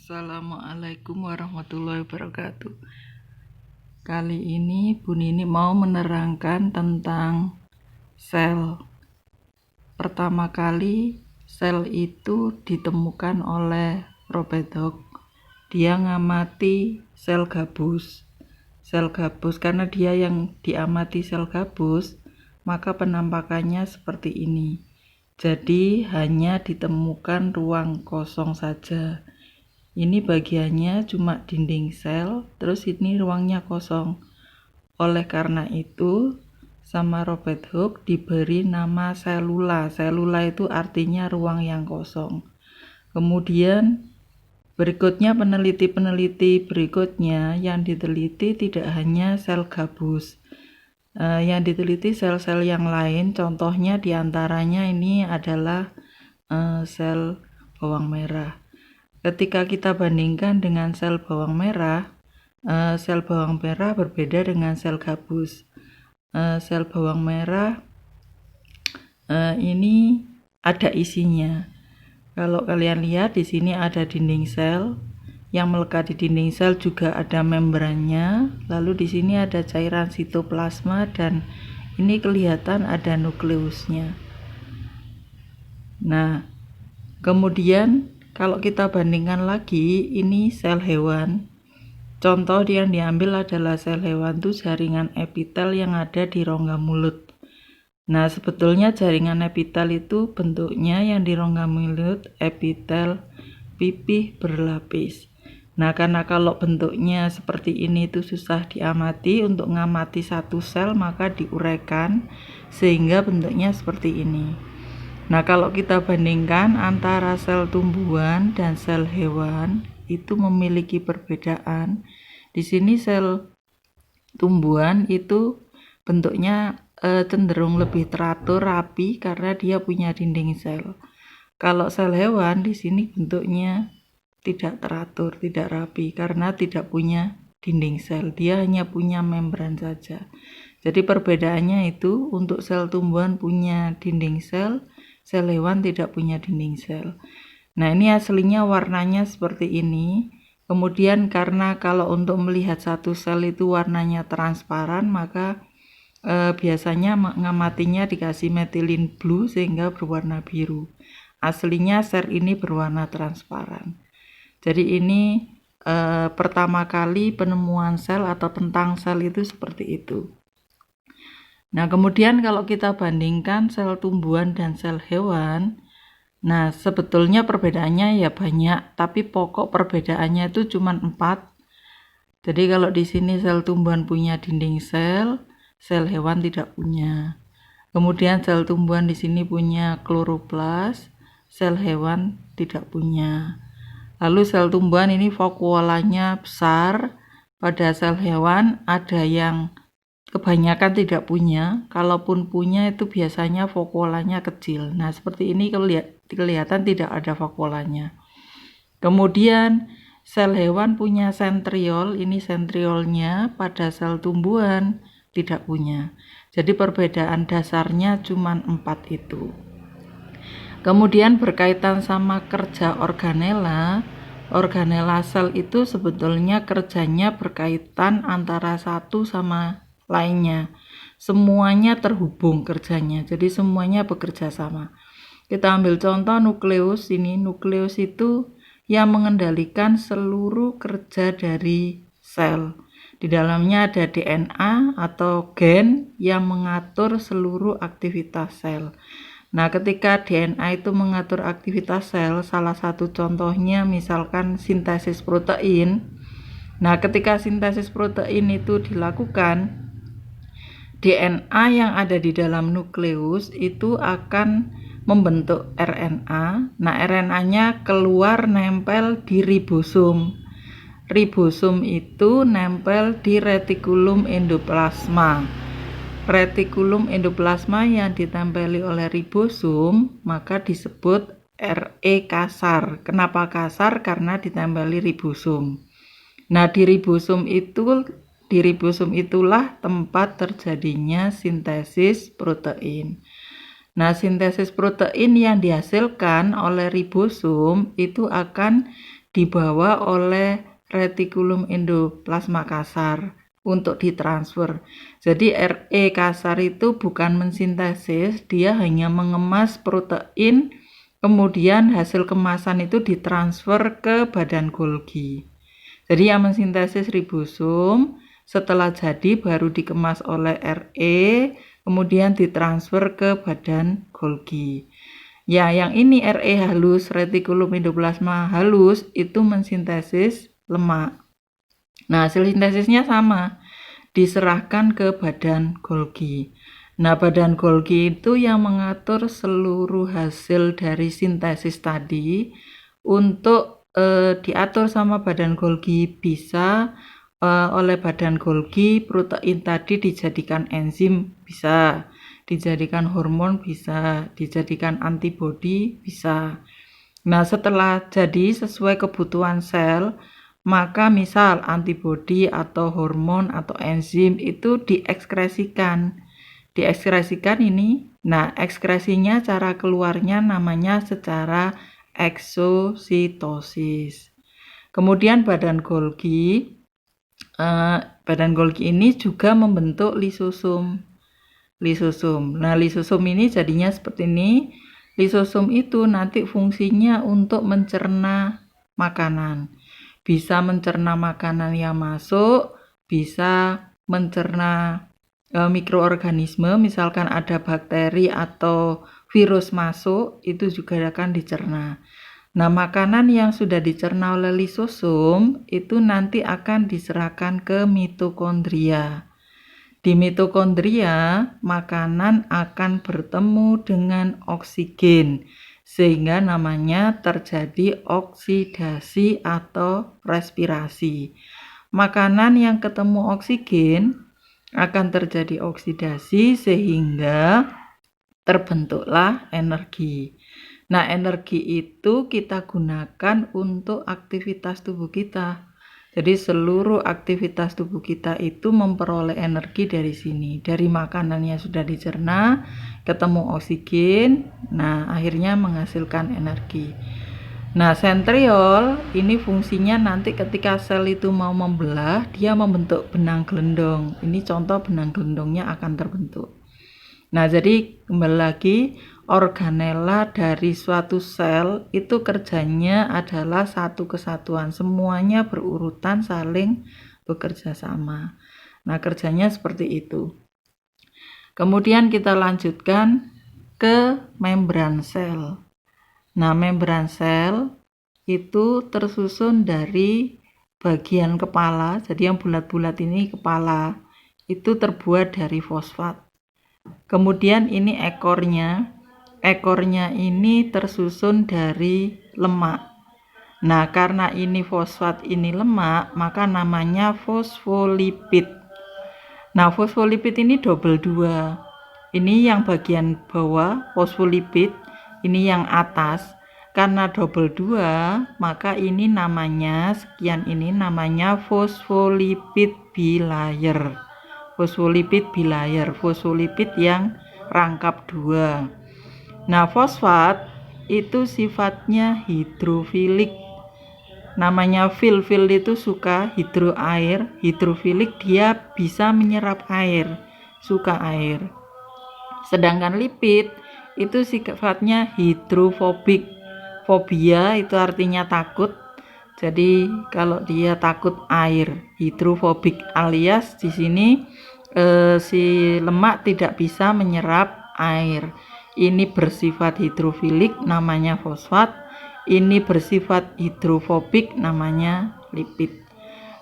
Assalamualaikum warahmatullahi wabarakatuh. Kali ini Bu Nini mau menerangkan tentang sel. Pertama kali sel itu ditemukan oleh Robert Hooke. Dia ngamati sel gabus. Sel gabus karena dia yang diamati sel gabus, maka penampakannya seperti ini. Jadi hanya ditemukan ruang kosong saja. Ini bagiannya cuma dinding sel, terus ini ruangnya kosong. Oleh karena itu, sama Robert Hooke diberi nama selula. Selula itu artinya ruang yang kosong. Kemudian berikutnya peneliti-peneliti berikutnya yang diteliti tidak hanya sel gabus. Yang diteliti sel-sel yang lain, contohnya diantaranya ini adalah sel bawang merah. Ketika kita bandingkan dengan sel bawang merah berbeda dengan sel gabus. Sel bawang merah ini ada isinya. Kalau kalian lihat di sini ada dinding sel, yang melekat di dinding sel juga ada membrannya. Lalu di sini ada cairan sitoplasma dan ini kelihatan ada nukleusnya. Nah, kemudian kalau kita bandingkan lagi, ini sel hewan. Contoh yang diambil adalah sel hewan itu jaringan epitel yang ada di rongga mulut. Nah, sebetulnya jaringan epitel itu bentuknya yang di rongga mulut epitel pipih berlapis. Nah, karena kalau bentuknya seperti ini itu susah diamati, untuk ngamati satu sel maka diuraikan sehingga bentuknya seperti ini. Nah, kalau kita bandingkan antara sel tumbuhan dan sel hewan itu memiliki perbedaan. Di sini sel tumbuhan itu bentuknya cenderung lebih teratur, rapi karena dia punya dinding sel. Kalau sel hewan di sini bentuknya tidak teratur, tidak rapi karena tidak punya dinding sel. Dia hanya punya membran saja. Jadi perbedaannya itu untuk sel tumbuhan punya dinding sel, sel hewan tidak punya dinding sel. Nah, ini aslinya warnanya seperti ini. Kemudian karena kalau untuk melihat satu sel itu warnanya transparan, maka biasanya mengamatinya dikasih methylene blue sehingga berwarna biru. Aslinya sel ini berwarna transparan. Jadi ini pertama kali penemuan sel atau tentang sel itu seperti itu. Nah, kemudian kalau kita bandingkan sel tumbuhan dan sel hewan, nah sebetulnya perbedaannya ya banyak, tapi pokok perbedaannya itu cuma 4. Jadi kalau di sini sel tumbuhan punya dinding sel, sel hewan tidak punya. Kemudian sel tumbuhan di sini punya kloroplas, sel hewan tidak punya. Lalu sel tumbuhan ini vakuolanya besar, pada sel hewan ada yang kebanyakan tidak punya, kalaupun punya itu biasanya vakuolanya kecil. Nah, seperti ini kelihatan tidak ada vakuolanya. Kemudian sel hewan punya sentriol, ini sentriolnya, pada sel tumbuhan tidak punya. Jadi perbedaan dasarnya cuma 4 itu. Kemudian berkaitan sama kerja organela sel itu sebetulnya kerjanya berkaitan antara satu sama lainnya. Semuanya terhubung kerjanya, jadi semuanya bekerja sama. Kita ambil contoh nukleus. Ini nukleus itu yang mengendalikan seluruh kerja dari sel. Di dalamnya ada DNA atau gen yang mengatur seluruh aktivitas sel. Nah, ketika DNA itu mengatur aktivitas sel, salah satu contohnya misalkan sintesis protein. Nah, ketika sintesis protein itu dilakukan, DNA yang ada di dalam nukleus itu akan membentuk RNA. Nah, RNA-nya keluar nempel di ribosom. Ribosom itu nempel di retikulum endoplasma. Retikulum endoplasma yang ditempeli oleh ribosom maka disebut RE kasar. Kenapa kasar? Karena ditempeli ribosom. Nah, di ribosom itulah tempat terjadinya sintesis protein. Nah, sintesis protein yang dihasilkan oleh ribosom itu akan dibawa oleh retikulum endoplasma kasar untuk ditransfer. Jadi RE kasar itu bukan mensintesis, dia hanya mengemas protein, kemudian hasil kemasan itu ditransfer ke badan Golgi. Jadi yang mensintesis ribosom, setelah jadi baru dikemas oleh RE, kemudian ditransfer ke badan Golgi. Ya, yang ini RE halus, retikulum endoplasma halus, itu mensintesis lemak. Nah, hasil sintesisnya sama, diserahkan ke badan Golgi. Nah, badan Golgi itu yang mengatur seluruh hasil dari sintesis tadi untuk diatur sama badan Golgi. Bisa oleh badan Golgi protein tadi dijadikan enzim, bisa dijadikan hormon, bisa dijadikan antibodi, bisa. Nah, setelah jadi sesuai kebutuhan sel, maka misal antibodi atau hormon atau enzim itu diekskresikan. Diekskresikan ini, nah ekskresinya cara keluarnya namanya secara eksositosis. Kemudian badan Golgi ini juga membentuk lisosom. Nah, lisosom ini jadinya seperti ini. Lisosom itu nanti fungsinya untuk mencerna makanan. Bisa mencerna makanan yang masuk, bisa mencerna mikroorganisme, misalkan ada bakteri atau virus masuk, itu juga akan dicerna. Nah, makanan yang sudah dicerna oleh lisosom itu nanti akan diserahkan ke mitokondria. Di mitokondria, makanan akan bertemu dengan oksigen, sehingga namanya terjadi oksidasi atau respirasi. Makanan yang ketemu oksigen akan terjadi oksidasi sehingga terbentuklah energi. Nah, energi itu kita gunakan untuk aktivitas tubuh kita. Jadi seluruh aktivitas tubuh kita itu memperoleh energi dari sini. Dari makanan yang sudah dicerna, ketemu oksigen, nah akhirnya menghasilkan energi. Nah, sentriol ini fungsinya nanti ketika sel itu mau membelah, dia membentuk benang gelendong. Ini contoh benang gelendongnya akan terbentuk. Nah, jadi kembali lagi, organela dari suatu sel itu kerjanya adalah satu kesatuan. Semuanya berurutan saling bekerja sama. Nah, kerjanya seperti itu. Kemudian kita lanjutkan ke membran sel. Nah, membran sel itu tersusun dari bagian kepala. Jadi yang bulat-bulat ini kepala. Itu terbuat dari fosfat. Kemudian ini ekornya. Ekornya ini tersusun dari lemak. Nah, karena ini fosfat, ini lemak, maka namanya fosfolipid. Nah, fosfolipid ini double 2. Ini yang bagian bawah, fosfolipid. Ini yang atas. Karena double 2, maka ini namanya, sekian ini namanya fosfolipid bilayer. Fosfolipid bilayer, fosfolipid yang rangkap 2. Nah, fosfat itu sifatnya hidrofilik. Namanya fil itu suka air, hidrofilik dia bisa menyerap air, suka air. Sedangkan lipid itu sifatnya hidrofobik. Fobia itu artinya takut. Jadi kalau dia takut air, hidrofobik alias di sini si lemak tidak bisa menyerap air. Ini bersifat hidrofilik namanya fosfat, ini bersifat hidrofobik namanya lipid.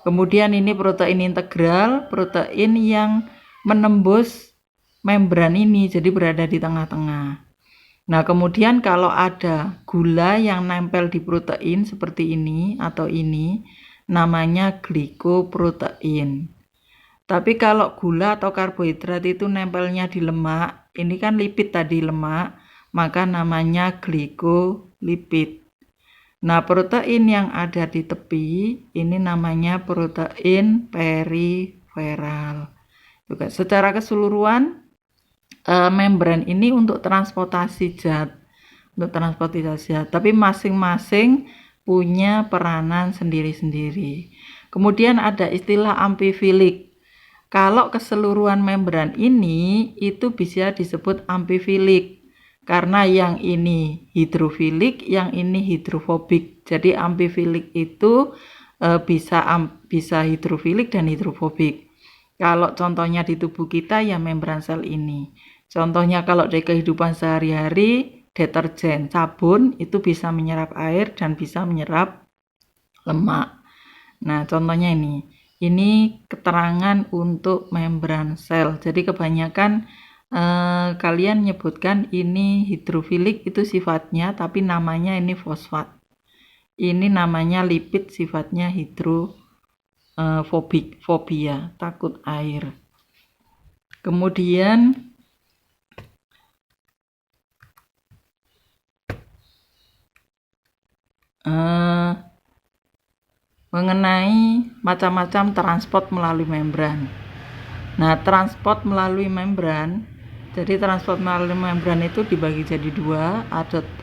Kemudian ini protein integral, protein yang menembus membran ini, jadi berada di tengah-tengah. Nah, kemudian kalau ada gula yang nempel di protein seperti ini atau ini, namanya glikoprotein. Tapi kalau gula atau karbohidrat itu nempelnya di lemak, ini kan lipid tadi lemak, maka namanya glikolipid. Nah, protein yang ada di tepi, ini namanya protein periferal. Juga secara keseluruhan, membran ini untuk transportasi zat. Tapi masing-masing punya peranan sendiri-sendiri. Kemudian ada istilah amfifilik. Kalau keseluruhan membran ini itu bisa disebut amfifilik. Karena yang ini hidrofilik, yang ini hidrofobik. Jadi amfifilik itu bisa hidrofilik dan hidrofobik. Kalau contohnya di tubuh kita ya membran sel ini. Contohnya kalau di kehidupan sehari-hari, deterjen, sabun itu bisa menyerap air dan bisa menyerap lemak. Nah, contohnya ini. Ini keterangan untuk membran sel. Jadi kebanyakan kalian nyebutkan ini hidrofilik itu sifatnya, tapi namanya ini fosfat. Ini namanya lipid, sifatnya hidrofobik, fobia, takut air. Kemudian mengenai macam-macam transport melalui membran. Nah, transport melalui membran, jadi transport melalui membran itu dibagi jadi dua,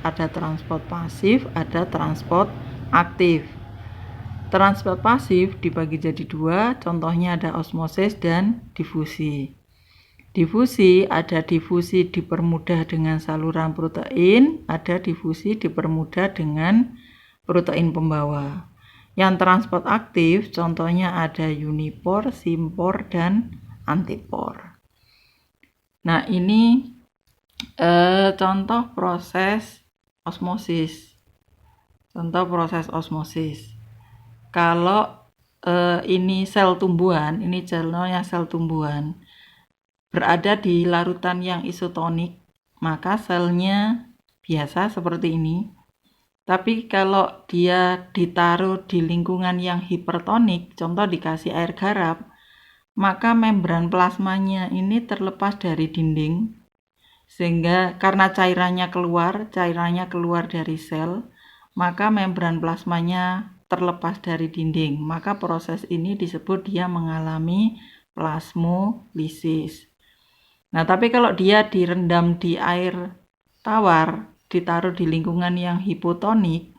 ada transport pasif, ada transport aktif. Transport pasif dibagi jadi dua, contohnya ada osmosis dan difusi. Difusi ada difusi dipermudah dengan saluran protein, ada difusi dipermudah dengan protein pembawa. Yang transport aktif contohnya ada unipor, simpor, dan antipor. Nah, ini contoh proses osmosis. Contoh proses osmosis. Kalau ini sel tumbuhan, ini contohnya sel tumbuhan, berada di larutan yang isotonik, maka selnya biasa seperti ini. Tapi kalau dia ditaruh di lingkungan yang hipertonik, contoh dikasih air garap, maka membran plasmanya ini terlepas dari dinding, sehingga karena cairannya keluar dari sel, maka membran plasmanya terlepas dari dinding. Maka proses ini disebut dia mengalami plasmolisis. Nah, tapi kalau dia direndam di air tawar, ditaruh di lingkungan yang hipotonik,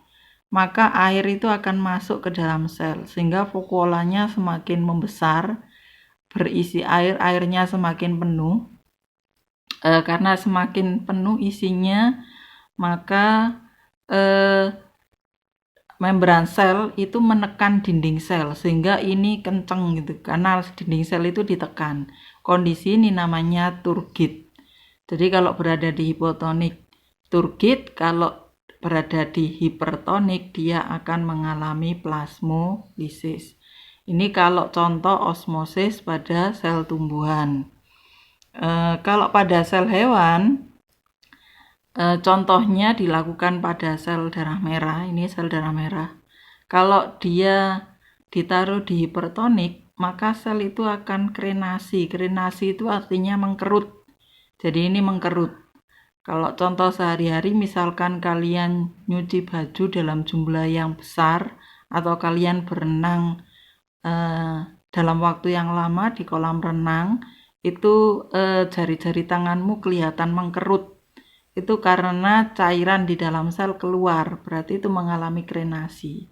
maka air itu akan masuk ke dalam sel, sehingga vakuolanya semakin membesar, berisi air, airnya semakin penuh. Karena semakin penuh isinya, maka membran sel itu menekan dinding sel, sehingga ini kenceng gitu, karena dinding sel itu ditekan. Kondisi ini namanya turgid. Jadi kalau berada di hipotonik turgid, kalau berada di hipertonik dia akan mengalami plasmolisis. Ini kalau contoh osmosis pada sel tumbuhan. Kalau pada sel hewan, contohnya dilakukan pada sel darah merah. Ini sel darah merah. Kalau dia ditaruh di hipertonik, maka sel itu akan krenasi. Krenasi itu artinya mengkerut. Jadi ini mengkerut. Kalau contoh sehari-hari, misalkan kalian nyuci baju dalam jumlah yang besar, atau kalian berenang dalam waktu yang lama di kolam renang, itu jari-jari tanganmu kelihatan mengkerut. Itu karena cairan di dalam sel keluar, berarti itu mengalami krenasi.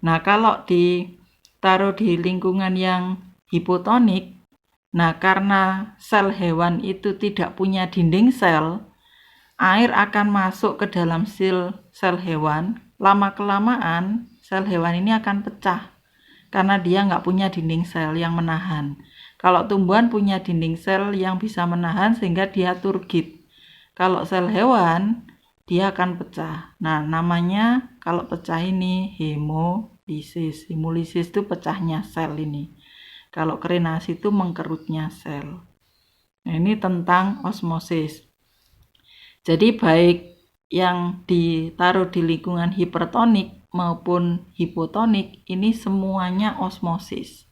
Nah, kalau ditaruh di lingkungan yang hipotonik, nah karena sel hewan itu tidak punya dinding sel, air akan masuk ke dalam sel hewan. Lama-kelamaan sel hewan ini akan pecah karena dia nggak punya dinding sel yang menahan. Kalau tumbuhan punya dinding sel yang bisa menahan sehingga dia turgid. Kalau sel hewan dia akan pecah. Nah, namanya kalau pecah ini hemolisis. Hemolisis itu pecahnya sel ini. Kalau krenasi itu mengkerutnya sel. Nah, ini tentang osmosis. Jadi baik yang ditaruh di lingkungan hipertonik maupun hipotonik ini semuanya osmosis.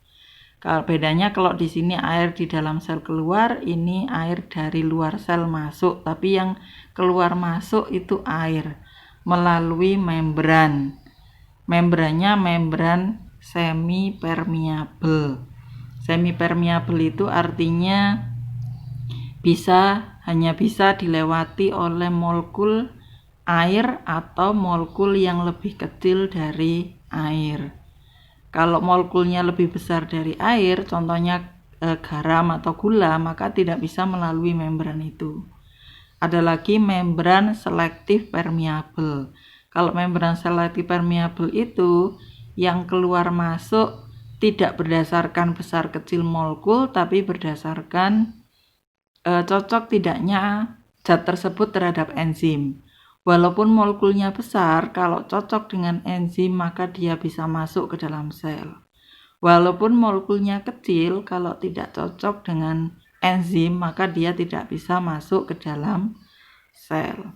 Kalau bedanya kalau di sini air di dalam sel keluar, ini air dari luar sel masuk, tapi yang keluar masuk itu air melalui membran. Membrannya membran semi-permeable. Semi-permeable itu artinya hanya bisa dilewati oleh molekul air atau molekul yang lebih kecil dari air. Kalau molekulnya lebih besar dari air, contohnya garam atau gula, maka tidak bisa melalui membran itu. Ada lagi membran selektif permeabel. Kalau membran selektif permeabel itu yang keluar masuk tidak berdasarkan besar kecil molekul, tapi berdasarkan cocok tidaknya zat tersebut terhadap enzim. Walaupun molekulnya besar, kalau cocok dengan enzim maka dia bisa masuk ke dalam sel. Walaupun molekulnya kecil, kalau tidak cocok dengan enzim maka dia tidak bisa masuk ke dalam sel.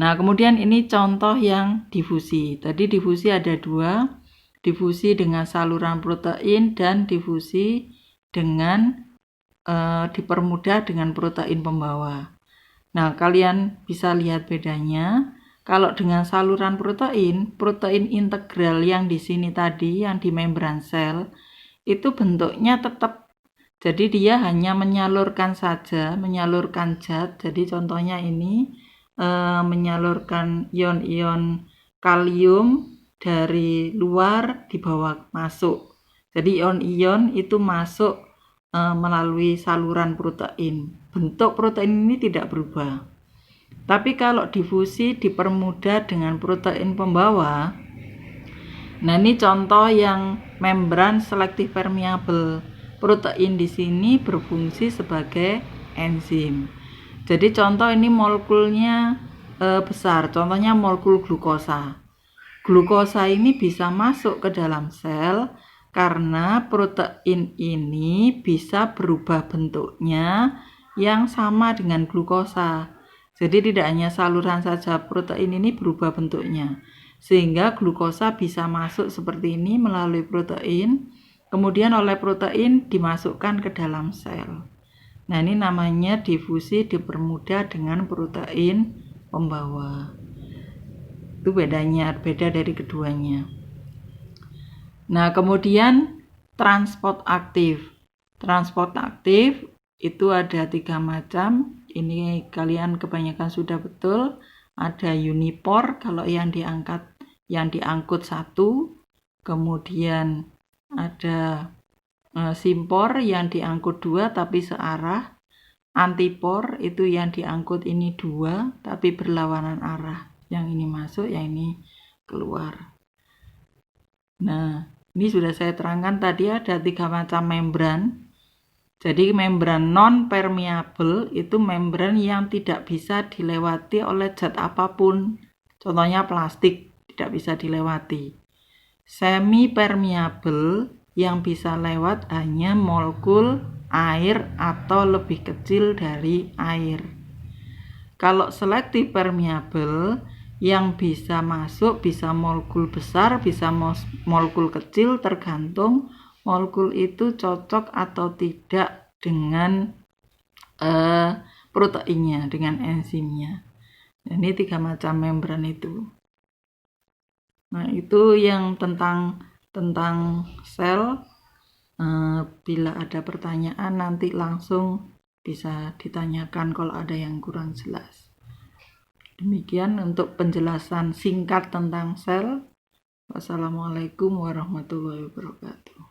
Nah, kemudian ini contoh yang difusi. Tadi difusi ada dua, difusi dengan saluran protein dan difusi dengan dipermudah dengan protein pembawa. Nah, kalian bisa lihat bedanya. Kalau dengan saluran protein, protein integral yang di sini tadi, yang di membran sel, itu bentuknya tetap. Jadi dia hanya menyalurkan saja, menyalurkan zat. Jadi contohnya ini menyalurkan ion-ion kalium dari luar dibawa masuk. Jadi ion-ion itu masuk melalui saluran protein. Bentuk protein ini tidak berubah. Tapi kalau difusi dipermudah dengan protein pembawa. Nah, ini contoh yang membran selektif permeabel. Protein di sini berfungsi sebagai enzim. Jadi contoh ini molekulnya besar. Contohnya molekul glukosa. Glukosa ini bisa masuk ke dalam sel karena protein ini bisa berubah bentuknya yang sama dengan glukosa. Jadi tidak hanya saluran saja, protein ini berubah bentuknya. Sehingga glukosa bisa masuk seperti ini melalui protein, kemudian oleh protein dimasukkan ke dalam sel. Nah, ini namanya difusi dipermudah dengan protein pembawa. Itu beda dari keduanya. Nah, kemudian transport aktif. Transport aktif itu ada 3 macam. Ini kalian kebanyakan sudah betul. Ada unipor kalau yang diangkut satu. Kemudian ada simpor yang diangkut 2 tapi searah. Antipor itu yang diangkut ini 2 tapi berlawanan arah. Yang ini masuk, yang ini keluar. Nah, ini sudah saya terangkan tadi ada 3 macam membran. Jadi membran non-permeabel itu membran yang tidak bisa dilewati oleh zat apapun. Contohnya plastik tidak bisa dilewati. Semi-permeabel yang bisa lewat hanya molekul air atau lebih kecil dari air. Kalau selektif permeabel yang bisa masuk bisa molekul besar, bisa molekul kecil, tergantung molekul itu cocok atau tidak dengan proteinnya, dengan enzimnya. Ini 3 macam membran itu. Nah, itu yang tentang sel. Bila ada pertanyaan nanti langsung bisa ditanyakan kalau ada yang kurang jelas. Demikian untuk penjelasan singkat tentang sel. Wassalamualaikum warahmatullahi wabarakatuh.